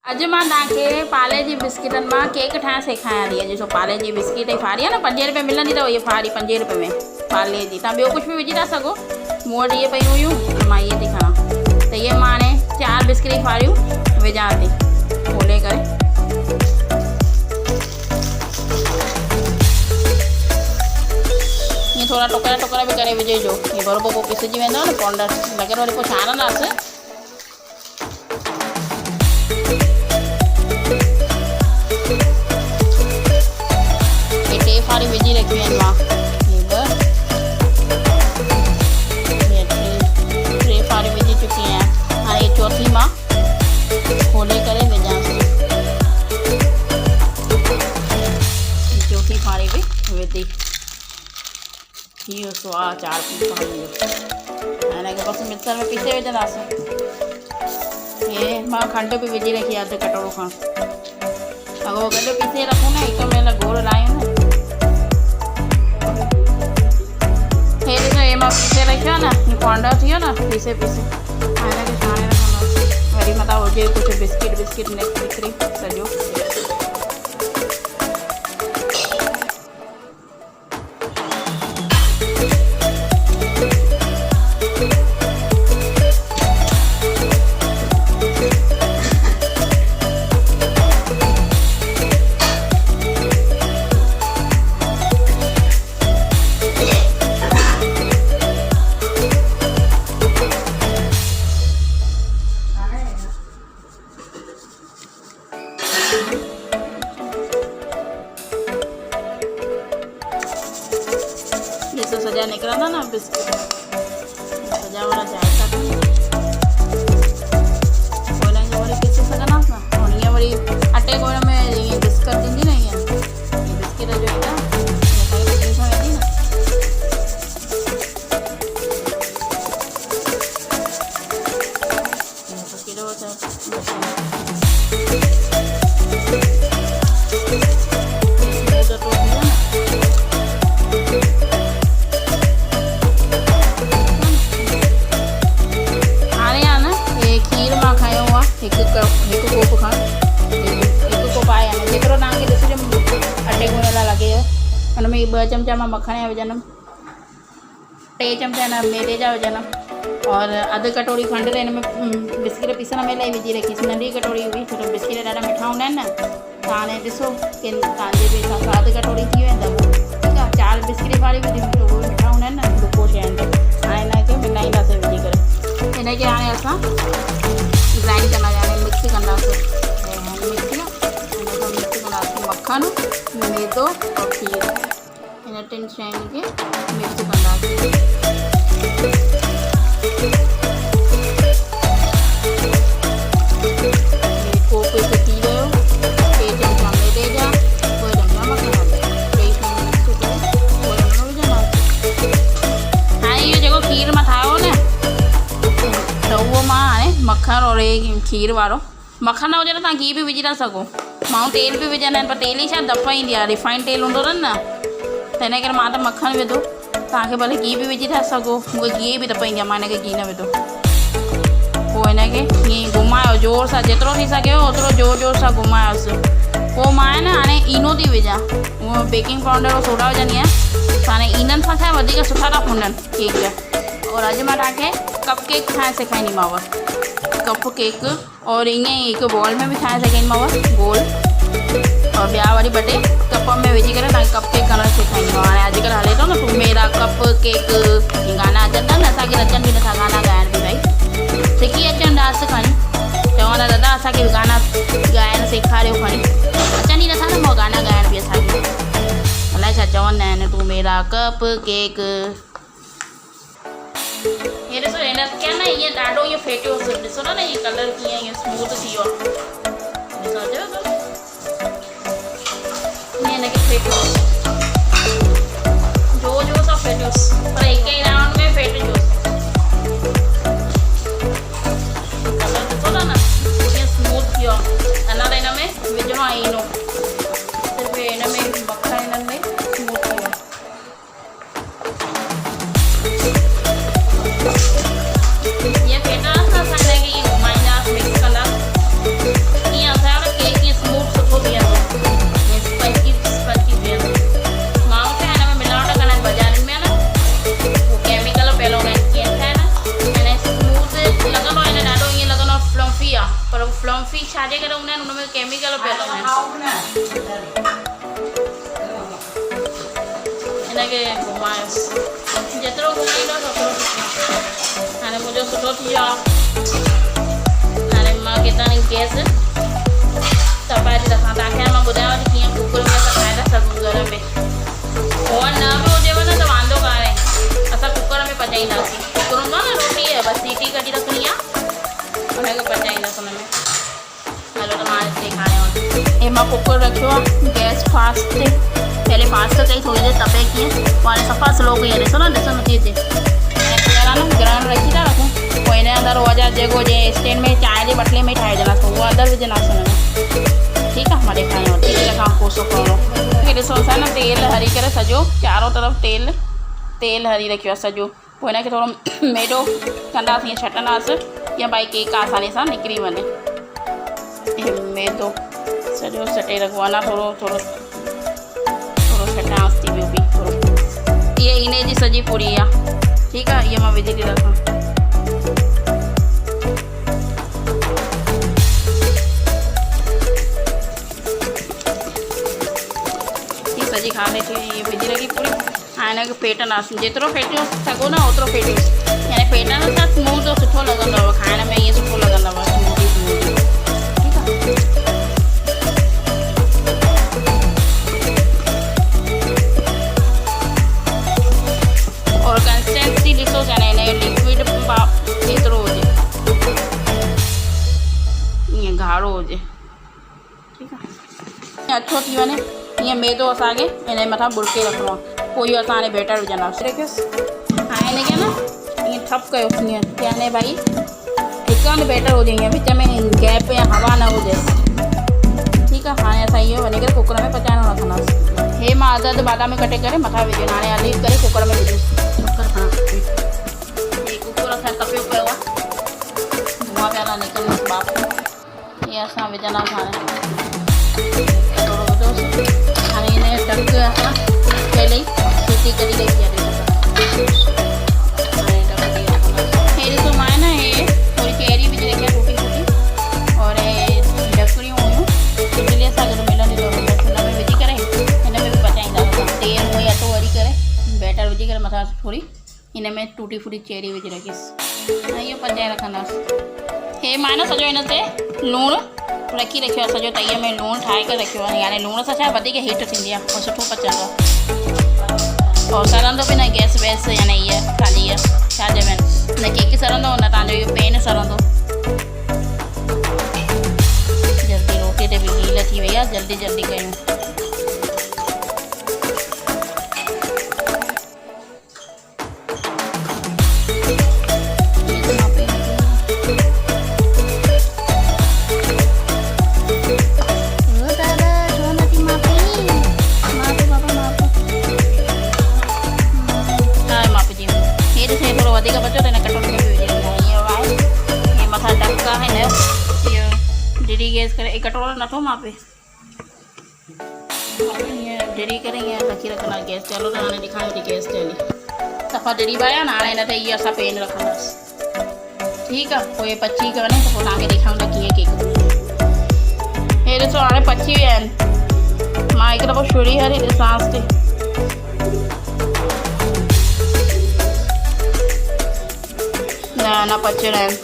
अॼु मां तव्हांखे पाले जी बिस्किटनि मां केक ठाहिणु सेखारियां थी। अॼु पाले जी बिस्किट जी फारी आहे न, 5 रुपए मिलंदी अथव इहा फारी 5 रुपए में पाले जी। तव्हां ॿियो कुझु बि विझी था सघो। मूं वटि इहे पयूं हुयूं त मां इहे थी खणा। त इहे मां हाणे 4 बिस्किट जी फारियूं विझां थी खोले करे। ईअं थोरा टुकड़ा बि करे विझिजो, ईअं बराबरि पोइ पिसिजी वेंदव न पाउडर लॻे वरी पोइ छाणंदासीं। फारी विझी रखियूं आहिनि मां, टे फारी विझी चुकी आहियां। हाणे ये चौथी मां खोले करे विझां थी। चौथी फारी बि विधी इहो सो आहे 4 फारी। हिनखे बसि मिक्सर में पीसे विझंदासीं। हे मां खंडु बि विझी रखी आहे, अधु कटोरो खण। अगरि गॾु पीसे रखूं न, हिक महिल गोड़ लायूं न। मां पीसे रखियो आहे न, हीअं पाउडर थी वियो न पीसे हाणे हिनखे छाणे रखंदासीं। वरी मथां हुजे कुझु बिस्किट निकिरी सॼो। ये सजा निकला था ना बिस्किट, सजा वाला जाए था कोयला जो वरी पीसे सघंदा ना। और ये वरी अटे गोल में ये बिस्किट दींदी ना, ये बिस्किट जो है ना ये पीसा वेंदी ना। ये तो किलो हिकु कोप खण, हिकु कोप आहे हाणे जेतिरो तव्हांखे ॾिसिजो अटे ॻोहण लाइ लॻे। हुन में 2 चमचा मां मखण जा विझंदमि, 3 चमचा हिन मैदे जा विझंदमि, और अधु कटोरी खंडु हिन में बिस्किट पीसण महिल ई विझी रखीसि। नंढी कटोरी हुई छो त बिस्किट ॾाढा मिठा हूंदा आहिनि न। त हाणे ॾिसो कि तव्हांजे बि हिसाब सां अधु कटोरी थी वेंदव। ठीकु आहे, 4 बिस्किट वारी विझी उहे मिठा हूंदा आहिनि न ग्लूकोज आहिनि। हाणे हिनखे मिलाईंदासीं विझी करे। हिनखे हाणे असां ग्राइंड कंदासीं, मिक्स कंदासीं। मिक्स कंदासीं मक्खन, मैदो और खीर, इन 3 शयुनि खे मिक्स कंदासीं। कोप हिकु थी वियो, 3 चमचा मैदे जा, 2 चमचा मखण जा, 3 शयूं मिक्स करे पोइ हिन में विझंदासीं। हाणे इहो जेको खीर मां ठाहियो न, त उहो मां हाणे मखण और खीर वारो, मखण न हुजे त तव्हां घी बि विझी था सघो। माण्हू तेल बि विझंदा आहिनि, पर तेल ई छा दफ़ ईंदी आहे, रिफाइंड तेल हूंदो अथनि न, त हिन करे मां त मखण विधो। तव्हांखे भले घी बि विझी था सघो, मूंखे घी बि दफ़ ईंदी आहे, मां हिनखे घी न विधो। पोइ हिनखे हीअं घुमायो ज़ोर सां, जेतिरो थी सघेव ओतिरो ज़ोर सां घुमायोसि। पोइ मां आहे न हाणे इनो थी विझां, उहो बेकिंग पाउडर और सोडा विझंदी आहियां। त हाणे इननि सां छा वधीक सुठा था फुंडनि केक। और अॼु मां तव्हांखे कप केक ठाहिणु सेखारींदीमांव, कप केक। और ईअं ई हिकु बॉल में बि ठाहे सघंदीमांव गोल, और ॿिया वरी 2 कप में विझी करे तव्हांखे कप केक करणु सेखारींदीमांव। हाणे अॼुकल्ह हले थो न तू मेरा कप केक, गाना अचनि था न, असांखे नचनि बि नथा, गाना ॻाइण बि भाई सिखी अचनि डांस खणी। चवंदा दादा असांखे बि गाना ॻाइणु सेखारियो खणी, अचनि ई नथा न उहो गाना ॻाइण बि असांखे। अलाए छा चवंदा आहिनि, तू मेरा कप केक। ये ॾिसो हिन क्या न ईअं ॾाढो ईअं फेटियोसि, ॾिसो न ईअं कलर कीअं ईअं स्मूथ थी वियो आहे। ॾिसो अचेव थो ईअं हिनखे फेटियोसि, जोर सां फेटियोसि, पर हिक ई राउंड में फेटिजोसि। कलर ॾिसो था न कीअं स्मूथ थी वियो आहे। अञा त हिन में विझणो आहे इनो, सिर्फ़ु हिन में मखण हिननि में स्मूथ थी वियो। ये फेटा सा साइड है कि माइनस मिक्स कलर ये टॉफ़ी छाजे करे हूंदा आहिनि उनमें केमिकल पियल हूंदा आहिनि हिनखे घुमायोसि जेतिरो घुमाईंदो ओतिरो हाणे मुंहिंजो सुठो थी वियो आहे हाणे मां किथां गैस तपाए थी रखां तव्हांखे मां ॿुधायांव थी कीअं कुकर में असां ठाहे था सघूं घर में ओवन न बि हुजेव न त वांदो कान्हे असां कुकर में पचाईंदासीं कुकर हूंदो आहे न रोटी आहे बसि सीटी कढी रखणी आहे उनखे पचाईंदासीं हुन में हलो त मां ॾेखारियांव थी हे मां कुकर रखियो आहे गैस फास्ट ते पहले फास्ट कई थोड़ी देर तपे कीअं पोइ हाणे सफ़ा स्लो कई आहे ॾिसो न नथी अचे हाणे कीअं आहे न ग्राइंड रखी था रखूं पोइ हिन जे अंदरि उहा जेको जीअं स्टैंड में चांहि जे बटले में ठाहिजंदासीं उहा अंदरि विझंदासीं हुन में ठीकु आहे मां ॾेखारियांव थी तेल खां कोसो करिणो हीअ ॾिसो असां न तेल हरी करे सॼो चारों तरफ़ तेल हरी रखियो आहे सॼो पोइ हिनखे थोरो मैदो कंदासीं ईअं छटंदासीं या भाई केक आसानी सां निकिरी वञे हे मैदो सॼो सटे रखो अञा थोरो छटांसि थी ॿियो बि थोरो इहा इन जी सॼी पूरी आहे ठीकु आहे इहा मां विझी थी रखां सॼी खाने थी ये विझी रखी पूरी हाणे हिनखे फेटंदासीं जेतिरो फेटियो सघो न ओतिरो फेटियोसि यानी फेटण सां स्मूथ सुठो लॻंदव खाइण में ईअं सुठो लॻंदव स्मूदी ठीकु आहे और कंसिस्टेंसी ॾिसो यानी हिन जो लिक्विड एतिरो हुजे ईअं गाढ़ो हुजे ठीकु आहे अछो थी वञे ईअं मैदो असांखे हिन जे मथां बुड़के रखिणो आहे पोइ इहो असां हाणे बैटर विझंदासीं रखियोसि हाणे हिनखे न ईअं ठप कयोसि ईअं यानी भई हिकु हंधि बैटर हुजे ईअं विच में गैप या हवा न हुजेसि ठीकु आहे हाणे असां इहो वञी करे कुकर में पचाइणो रखंदासीं हे मां अधु बादाम कटे करे मथां विझो हाणे हली करे कुकर में विझोसि कुकर खां हे कुकर असां तपियो पियो आहे धुआं पिया था निकिरनि बाप इहे असां विझंदासीं हाणे थोरो विझोसि हाणे हिन जो ढक असां पहले ही सीटी करी रखी आहे हाणे ढक ॾेई रखंदासीं हे ॾिसो मां न हे थोरी चेरी विझी रखी आहे टूटी फूटी और हे ढकड़ियूं हुयूं इडली सां गॾु मिलंदी अथव बसि हुन में विझी करे हिन में बि पचाईंदासीं तेल हुई अटो वरी करे बैटर विझी करे मथां थोरी हिन में टूटी फूटी चेरी विझी रखीसि ऐं इहो पचाए रखंदासीं हे मां न सॼो हिन ते लूणु रखी रखियो आहे सॼो तईअ में लूणु ठाहे करे रखियो आहे यानी लूण सां छा वधीक हीट थींदी आहे ऐं सुठो पचंदो आहे और सरंदो बि न गैस वैस यानी इहा ख़ाली इहा छा चइबा आहिनि न केक सरंदो न तव्हांजो इहो पेन सरंदो जल्दी रोटी ते बि गील थी वई आहे जल्दी कयूं वधीक बचो त हिन कटोरे में बि विझी ॾींदा ईअं आहे हे मथां ढक आहे हिन जो इहो डिरी गैस करे एक कटोरो नथो मापे ईअं डिरी करे ईअं रखी रखंदा गैस चलो त हाणे ॾेखारियो थी गैस ते हली सफ़ा डिरी पाया न हाणे हिन ते इहा असां पेन रखंदासीं ठीकु आहे पोइ पची वञे त पोइ तव्हांखे ॾेखारियूं था कीअं केक हे ॾिसो हाणे पची विया आहिनि मां हिकु दफ़ो छुरी हरी ॾिसांसि थी न पचड़ा आहिनि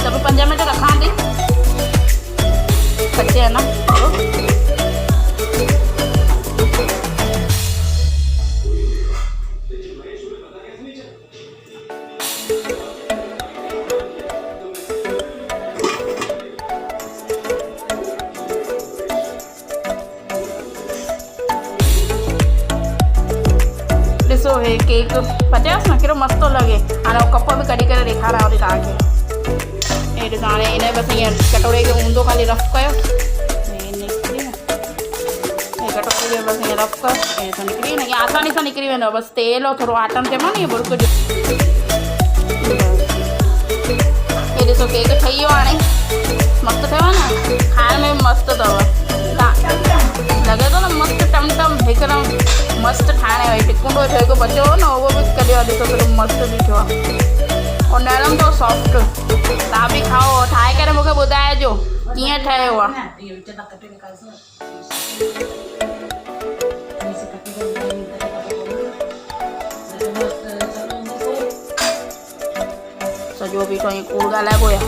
त 5 मिनट रखां थी पचे है ना ॾिसो हे केक पचायोसि न कहिड़ो मस्त थो लॻे हाणे कप बि कढी करे ॾेखारियांव थी तव्हांखे हे ॾिसो हाणे हिन बसि हीअं कटोरे खे ऊंधो खाली रफ कयो निकिरी न हे कटोरे खे बसि हीअं रफ कयो हे ॾिसो निकिरी न ईअं आसानी सां निकिरी वेंदव बसि तेल और थोरो आटम चइबो आहे न ईअं बुड़क जो हे ॾिसो केक ठही वियो हाणे मस्तु ठहियो आहे न खाइण में बि मस्तु अथव लॻे थो न मस्तु टमटम हिकदमि मस्तु ठाहिण जो टिकुंडो जेको बचियो हो न उहो बि कढियो आहे ॾिसो केॾो मस्तु बीठो आहे और नरम अथव सॉफ्ट तव्हां बि खाओ ठाहे करे मूंखे ॿुधाइजो कीअं ठहियो आहे सॼो बीठो ईअं कूड़ ॻाल्हाए पियो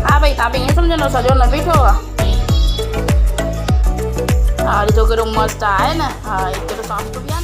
हा भई तव्हां बि ईअं सम्झंदव सॼो न बीठो आहे हा ॾिसो केॾो मस्तु आहे न हा केॾो सॉफ्ट बि आहे न